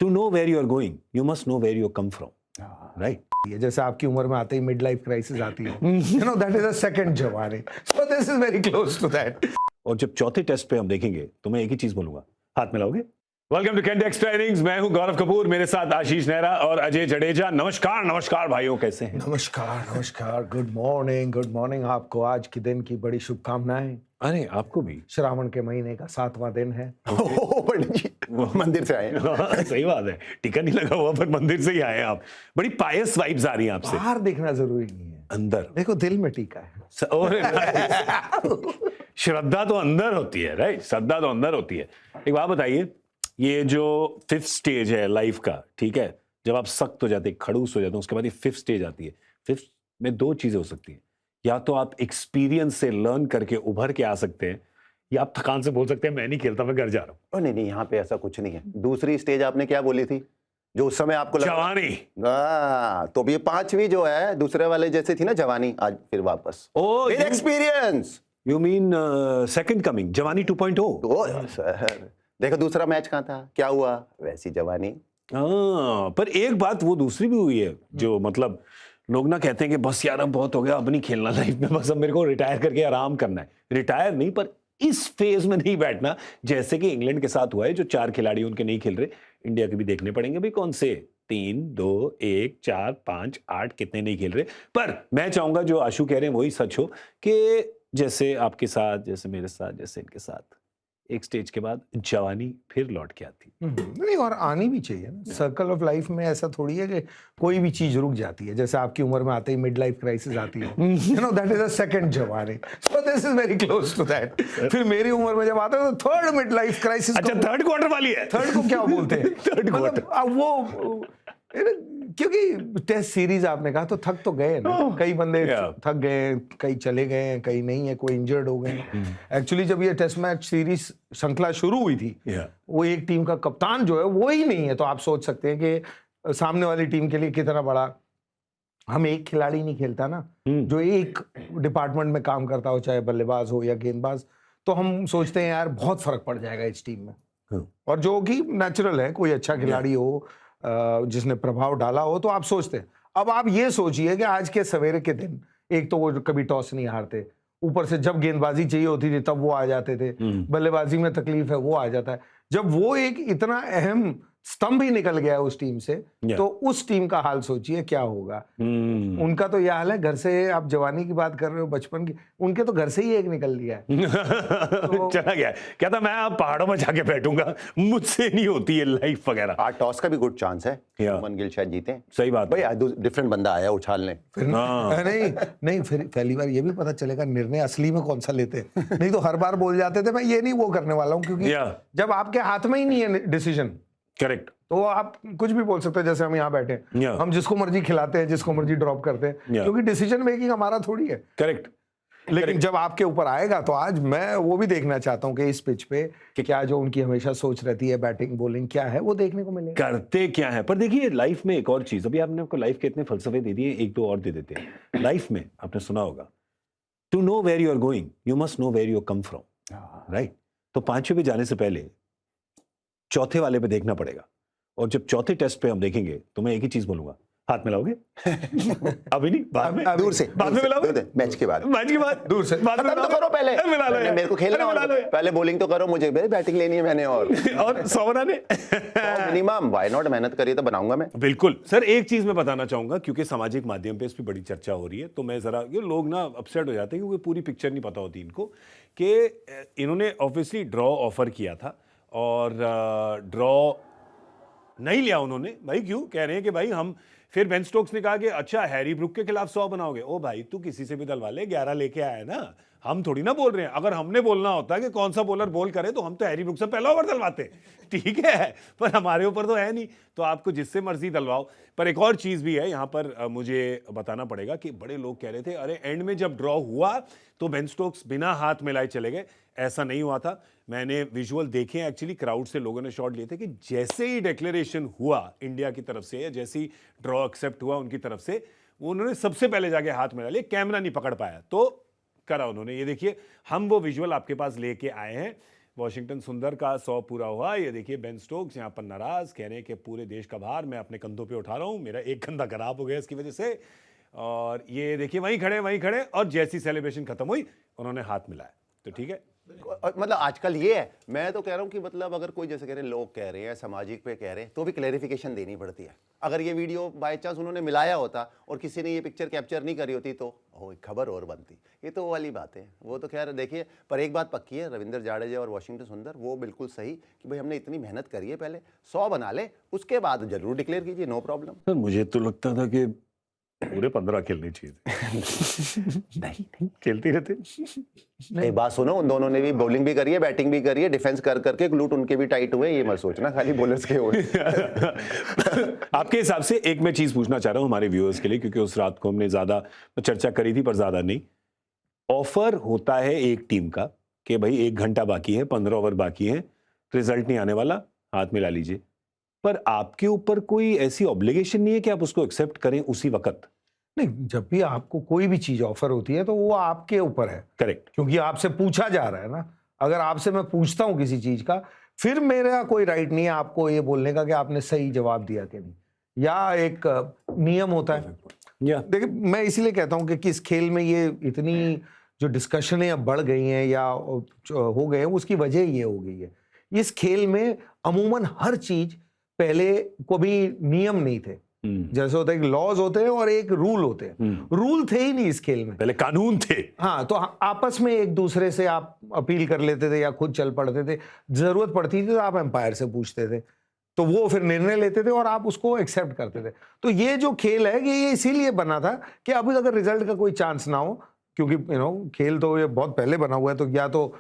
To know where you are going, you must know where you come from, right? ये जैसे आपकी उम्र में आते ही मिड लाइफ क्राइसिस आती है, you know that is a second जवानी, so this is very close to that. और जब चौथे टेस्ट पे हम देखेंगे तो मैं एक ही चीज बोलूंगा, हाथ मिलाओगे? Welcome to candy extra innings. मैं हूं गौरव कपूर, मेरे साथ आशीष नेहरा और अजय जडेजा। नमस्कार नमस्कार भाइयों, कैसे हैं? नमस्कार नमस्कार, गुड मॉर्निंग आपको आज के दिन की बड़ी शुभकामनाएं। अरे आपको भी। श्रावण के महीने का 7वां दिन है। पंडित जी मंदिर से आए हैं। सही बात है, टीका नहीं लगा हुआ पर मंदिर से ही आए हैं आप। बड़ी पायस वाइब्स आ रही हैं आपसे। बाहर देखना जरूरी नहीं है, अंदर देखो दिल में टीका है। और श्रद्धा तो अंदर होती है, राइट? श्रद्धा तो अंदर होती है। एक बात बताइए, ये जो 5th स्टेज है लाइफ का, ठीक है, जब आप सख्त हो जाते हैं, खड़ूस हो जाते हैं, उसके बाद ये 5th स्टेज आती है। 5th में दो चीजें हो सकती हैं, या तो आप एक्सपीरियंस से लर्न करके उभर के आ सकते हैं, या आप थकान से बोल सकते हैं मैं नहीं खेलता, मैं घर जा रहा हूँ। नहीं, यहाँ पे ऐसा कुछ नहीं है। दूसरी स्टेज आपने क्या बोली थी जो उस समय आपको जवानी। तो ये 5वीं जो है दूसरे वाले जैसे थी ना जवानी, आज फिर वापस experience. You mean second coming, जवानी 2.0। सर देखो दूसरा मैच कहाँ था, क्या हुआ, वैसी जवानी। पर एक बात वो दूसरी भी हुई है, जो मतलब लोग ना कहते हैं कि बस यार अब बहुत हो गया, अब नहीं खेलना लाइफ में, बस अब मेरे को रिटायर करके आराम करना है। रिटायर नहीं, पर इस फेज में नहीं बैठना, जैसे कि इंग्लैंड के साथ हुआ है। जो 4 खिलाड़ी उनके नहीं खेल रहे, इंडिया के भी देखने पड़ेंगे भाई, कौन से 3, 2, 1, 4, 5, 8 कितने नहीं खेल रहे। पर मैं चाहूंगा जो आशु कह रहे हैं वही सच हो, कि जैसे आपके साथ, जैसे मेरे साथ, जैसे इनके साथ, एक स्टेज के बाद जवानी फिर लौट के आती। नहीं, और आनी भी चाहिए ना। सर्कल ऑफ लाइफ में ऐसा थोड़ी है कि कोई भी चीज रुक जाती है। जैसे आपकी उम्र में आते ही मिड लाइफ क्राइसिस आती है, you know that is a second जवानी, so this is very close to that. फिर मेरी उम्र में जब आता है तो थर्ड मिड लाइफ क्राइसिस। अच्छा, थर्ड क्वार्टर वाली है। थर्ड को क्या बोलते हैं? Third quarter. अब वो क्योंकि टेस्ट सीरीज आपने कहा तो थक तो गए ना, कई बंदे थक गए, कई चले गए, कई नहीं है, कोई इंजर्ड हो गए। एक्चुअली जब ये टेस्ट मैच सीरीज श्रृंखला शुरू हुई थी, वो एक टीम का कप्तान जो है वो ही नहीं है, तो आप सोच सकते हैं कि सामने वाली टीम के लिए कितना बड़ा। हम एक खिलाड़ी नहीं खेलता ना, जो एक डिपार्टमेंट में काम करता हो, चाहे बल्लेबाज हो या गेंदबाज, तो हम सोचते हैं यार बहुत फर्क पड़ जाएगा इस टीम में। और जो कि नेचुरल है, कोई अच्छा खिलाड़ी हो जिसने प्रभाव डाला हो, तो आप सोचते हैं। अब आप ये सोचिए कि आज के सवेरे के दिन, एक तो वो कभी टॉस नहीं हारते, ऊपर से जब गेंदबाजी चाहिए होती थी तब वो आ जाते थे, बल्लेबाजी में तकलीफ है वो आ जाता है। जब वो एक इतना अहम स्तंभ ही निकल गया है उस टीम से, तो उस टीम का हाल सोचिए क्या होगा। उनका तो यह हाल है, घर से आप जवानी की बात कर रहे हो, बचपन की, उनके तो घर से ही एक निकल लिया है। तो चला गया, क्या था, मैं आप पहाड़ों में जाके बैठूंगा, मुझसे नहीं होती है लाइफ वगैरह। आज टॉस का भी गुड चांस है, मन गिल शायद जीते। सही बात भाई, डिफरेंट बंदा आया उछालने। नहीं, फिर पहली बार ये भी पता चलेगा निर्णय असली में कौन सा लेते हैं। नहीं तो हर बार बोल जाते थे मैं ये नहीं वो करने वाला हूँ, क्योंकि जब आपके हाथ में ही नहीं है डिसीजन, करेक्ट, तो आप कुछ भी बोल सकते हैं। जैसे हम यहाँ बैठे हैं, हम जिसको मर्जी खिलाते हैं, जिसको मर्जी ड्रॉप करते हैं, क्योंकि डिसीजन मेकिंग हमारा थोड़ी है। करेक्ट। लेकिन जब आपके ऊपर आएगा, तो आज मैं वो भी देखना चाहता हूँ कि इस पिच पे कि क्या जो उनकी हमेशा सोच रहती है, बैटिंग बॉलिंग क्या है, वो देखने को मिलेगा, करते क्या है। पर देखिए लाइफ में एक और चीज, अभी आपने आपको लाइफ के इतने फलसफे दे दिए, एक दो और दे देते हैं। लाइफ में आपने सुना होगा, to know where you are going you must know where you come from, right? तो 5वें पे जाने से पहले चौथे वाले पे देखना पड़ेगा। और जब चौथे टेस्ट पे हम देखेंगे तो मैं एक ही चीज बोलूंगा, हाथ मिलाओगे? अभी नहीं, बाद में, दूर से, बाद में मिलाओगे, मैच के बाद, मैच के बाद, दूर से खत्म तो करो पहले, मिला लो, मेरे को खेलना है, पहले बॉलिंग तो करो, मुझे बैटिंग लेनी है मैंने, और 100 रन मिनिमम, व्हाई नॉट, मेहनत करिए तो बनाऊंगा मैं। बिल्कुल सर। एक चीज मैं बताना चाहूंगा, क्योंकि सामाजिक माध्यम पे इस पर बड़ी चर्चा हो रही है, तो मैं जरा, ये लोग ना अपसेट हो जाते हैं क्योंकि पूरी पिक्चर नहीं पता होती इनको, कि इन्होंने ऑब्वियसली ड्रॉ ऑफर किया था और ड्रॉ नहीं लिया उन्होंने। भाई क्यों? कह रहे हैं कि भाई हम, फिर बेन स्टोक्स ने कहा कि अच्छा हैरी ब्रुक के खिलाफ 100 बनाओगे। ओ भाई, तू किसी से भी दलवा ले, 11 लेके आया ना, हम थोड़ी ना बोल रहे हैं। अगर हमने बोलना होता है कि कौन सा बॉलर बॉल करे, तो हम तो हैरी ब्रुक से पहला ओवर दलवाते, ठीक है, पर हमारे ऊपर तो है नहीं, तो आपको जिससे मर्जी दलवाओ। पर एक और चीज भी है यहाँ पर, मुझे बताना पड़ेगा कि बड़े लोग कह रहे थे अरे एंड में जब ड्रॉ हुआ तो बेन स्टोक्स बिना हाथ मिलाए चले गए। ऐसा नहीं हुआ था, मैंने विजुअल देखे, एक्चुअली क्राउड से लोगों ने शॉट लिए थे कि जैसे ही डिक्लेरेशन हुआ इंडिया की तरफ से, जैसे ही ड्रॉ एक्सेप्ट हुआ उनकी तरफ से, उन्होंने सबसे पहले जाके हाथ मिला लिया। कैमरा नहीं पकड़ पाया तो करा उन्होंने। ये देखिए, हम वो विजुअल आपके पास लेके आए हैं। वॉशिंगटन सुंदर का 100 पूरा हुआ। ये देखिए बेन स्टोक्स यहाँ पर नाराज, कह रहे हैं कि पूरे देश का भार मैं अपने कंधों पे उठा रहा हूँ, मेरा एक कंधा खराब हो गया इसकी वजह से। और ये देखिए वहीं खड़े, और जैसी सेलिब्रेशन खत्म हुई उन्होंने हाथ मिलाया। तो ठीक है, मतलब आजकल ये है, मैं तो कह रहा हूँ कि मतलब अगर कोई जैसे कह रहे हैं, लोग कह रहे हैं, सामाजिक पे कह रहे हैं, तो भी क्लेरिफिकेशन देनी पड़ती है। अगर ये वीडियो बाय चांस उन्होंने मिलाया होता और किसी ने ये पिक्चर कैप्चर नहीं करी होती तो खबर और बनती। ये तो वो वाली बात है, वो तो खैर देखिए। पर एक बात पक्की है, रविंद्र जाडेजा और वॉशिंगटन सुंदर वो बिल्कुल सही कि भाई हमने इतनी मेहनत करी है, पहले 100 बना ले, उसके बाद जरूर डिक्लेयर कीजिए, नो प्रॉब्लम। सर मुझे तो लगता था कि पूरे 15 खेलने चाहिए। नहीं खेलते रहते। एक बात सुनो, उन दोनों ने भी बॉलिंग भी करी है, बैटिंग भी करी है, डिफेंस कर करके ग्लूट उनके भी टाइट हुए, ये मत सोचना खाली बॉलर्स के हुए। आपके हिसाब से एक मैं चीज पूछना चाह रहा हूं हमारे व्यूअर्स के लिए, क्योंकि उस रात को हमने ज्यादा चर्चा करी थी पर ज्यादा नहीं। ऑफर होता है एक टीम का कि भाई 1 घंटा बाकी है, 15 ओवर बाकी है, रिजल्ट नहीं आने वाला, हाथ मिला लीजिए। पर आपके ऊपर कोई ऐसी ऑब्लिगेशन नहीं है कि आप उसको एक्सेप्ट करें उसी वक्त। नहीं, जब भी आपको कोई भी चीज ऑफर होती है तो वो आपके ऊपर है, करेक्ट, क्योंकि आपसे पूछा जा रहा है ना। अगर आपसे मैं पूछता हूँ किसी चीज का, फिर मेरा कोई राइट नहीं है आपको ये बोलने का कि आपने सही जवाब दिया कि नहीं, या एक नियम होता है। देखिए, मैं इसीलिए कहता हूँ कि इस खेल में ये इतनी जो डिस्कशनें अब बढ़ गई हैं या हो गए हैं, उसकी वजह ये हो गई है। इस खेल में अमूमन हर चीज पहले को भी नियम नहीं थे। जैसे होता है कि लॉज होते हैं और एक रूल होते हैं। रूल थे ही नहीं इस खेल में, पहले कानून थे। हाँ, तो आपस में एक दूसरे से आप अपील कर लेते थे या खुद चल पड़ते थे। जरूरत पड़ती थी तो आप एम्पायर से पूछते थे, तो वो फिर निर्णय लेते थे और आप उसको एक्सेप्ट करते थे। तो ये जो खेल है ये इसीलिए बना था कि अभी अगर रिजल्ट का कोई चांस ना हो, क्योंकि खेल तो ये बहुत पहले बना हुआ है, तो या तो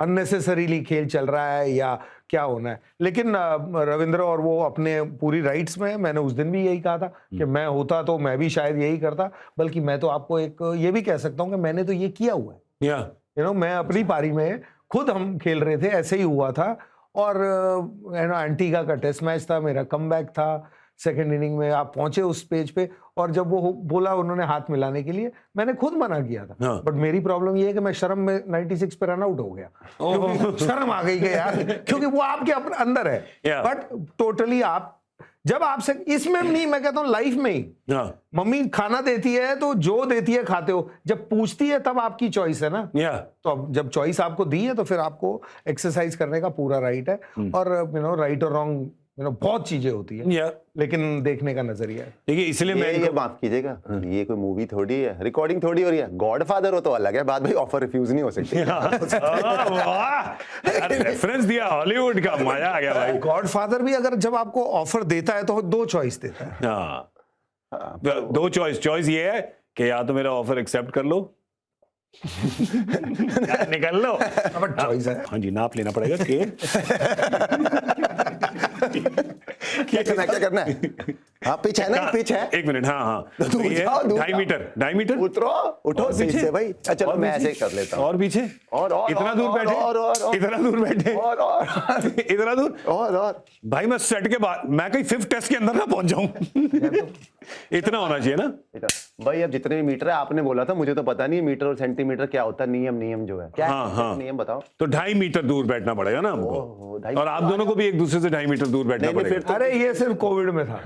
अननेसेसरीली खेल चल रहा है या क्या होना है। लेकिन रविंद्र और वो अपने पूरी राइट्स में, मैंने उस दिन भी यही कहा था कि मैं होता तो मैं भी शायद यही करता। बल्कि मैं तो आपको एक ये भी कह सकता हूँ कि मैंने तो ये किया हुआ है। मैं अपनी पारी में खुद हम खेल रहे थे, ऐसे ही हुआ था। और एंटीगा का टेस्ट मैच था, मेरा कमबैक था, सेकंड इनिंग में आप पहुंचे उस पेज पे, और जब वो बोला उन्होंने हाथ मिलाने के लिए, मैंने खुद मना किया था। बट मेरी प्रॉब्लम ये है कि मैं शर्म में 96 पे रन आउट हो गया, क्योंकि शर्म आ गई कि यार, क्योंकि वो आपके अंदर है। बट टोटली आप जब आपसे इसमें नहीं, मैं कहता हूँ लाइफ में ही, मम्मी खाना देती है तो जो देती है खाते हो, जब पूछती है तब आपकी चॉइस है ना। तो अब जब चॉइस आपको दी है तो फिर आपको एक्सरसाइज करने का पूरा राइट है। और राइट और रॉन्ग बहुत चीजें होती है, लेकिन देखने का नजरिया है। देखिए इसलिए मैं ये माफ कीजिएगा, ये कोई मूवी थोड़ी है, रिकॉर्डिंग थोड़ी हो रही है। गॉडफादर हो तो अलग है बात भाई, ऑफर रिफ्यूज नहीं हो सकती। रेफरेंस दिया हॉलीवुड का, मजा आ गया भाई। गॉडफादर भी अगर जब आपको ऑफर देता है तो 2 चॉइस देता है। हाँ, 2 चॉइस ये है कि या तो मेरा ऑफर एक्सेप्ट कर लो निकल लो, चॉइस है। हाँ जी, नाप लेना पड़ेगा कि क्या करना है। हाँ, पिच है ना, पिच है। 1 मिनट, हाँ 2.5 मीटर उठो सीट से भाई। चलो मैं ऐसे कर लेता हूँ। और पीछे, और इतना दूर बैठे, इतना दूर बैठे, इतना दूर, और भाई मैं सेट के बाद, मैं कहीं 5th टेस्ट के अंदर ना पहुंच जाऊं। इतना होना चाहिए ना भाई। अब जितने भी मीटर है, आपने बोला था, मुझे तो पता नहीं मीटर और सेंटीमीटर क्या होता है। नियम जो है क्या है, नियम बताओ। तो 2.5 मीटर दूर बैठना पड़ेगा ना हमको, और आप दोनों को भी एक दूसरे से 2.5 मीटर दूर बैठना पड़ेगा। अरे ये सिर्फ कोविड में था।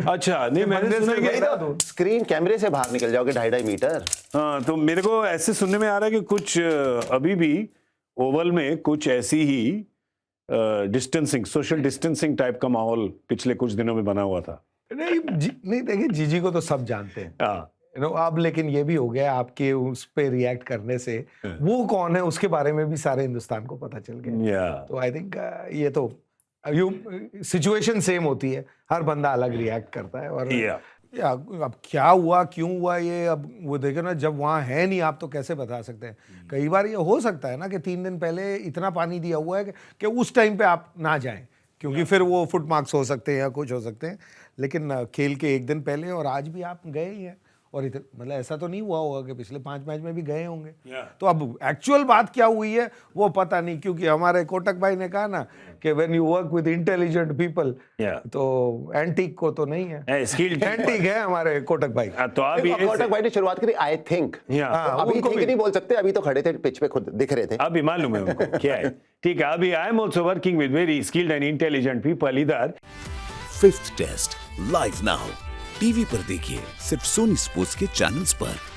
अच्छा, नहीं मैंने सुना कि स्क्रीन कैमरे से बाहर निकल जाओगे 2.5 मीटर। हाँ, तो मेरे को ऐसे सुनने में आ रहा है कि कुछ अभी भी ओवल में कुछ ऐसी ही डिस्टेंसिंग, सोशल डिस्टेंसिंग टाइप का माहौल पिछले कुछ दिनों में बना हुआ था। नहीं देखिए, जीजी को तो सब जानते हैं। अब लेकिन ये भी हो गया आपके उस पे रिएक्ट करने से, वो कौन है उसके बारे में भी सारे हिंदुस्तान को पता चल गया। तो आई थिंक ये तो सिचुएशन सेम होती है, हर बंदा अलग रिएक्ट करता है। और अब क्या हुआ क्यों हुआ ये, अब वो देखो ना, जब वहाँ है नहीं आप तो कैसे बता सकते हैं। कई बार ये हो सकता है ना कि 3 दिन पहले इतना पानी दिया हुआ है कि उस टाइम पे आप ना जाएं, क्योंकि फिर वो फुट मार्क्स हो सकते हैं या कुछ हो सकते हैं। लेकिन खेल के 1 दिन पहले और आज भी आप गए ही हैं, और इतने मतलब ऐसा तो नहीं हुआ होगा कि पिछले 5 मैच में भी गए होंगे। Yeah. तो अब एक्चुअल बात क्या हुई है वो पता नहीं, क्योंकि हमारे कोटक भाई ने कहा ना कि when you work with intelligent people, Yeah. तो एंटीक को तो नहीं है, स्किल्ड एंटीक है हमारे कोटक भाई। तो अब ये कोटक भाई ने शुरुआत करी आई थिंक, Yeah. अभी उनको थिंक भी- नहीं बोल सकते, अभी तो खड़े थे पिच पे खुद दिख रहे थे। अभी मालूम है उनको क्या है। ठीक है, अभी I am also working with very skilled and intelligent people इधर। Fifth test live now TV पर देखिए सिर्फ सोनी स्पोर्ट्स के चैनल्स पर।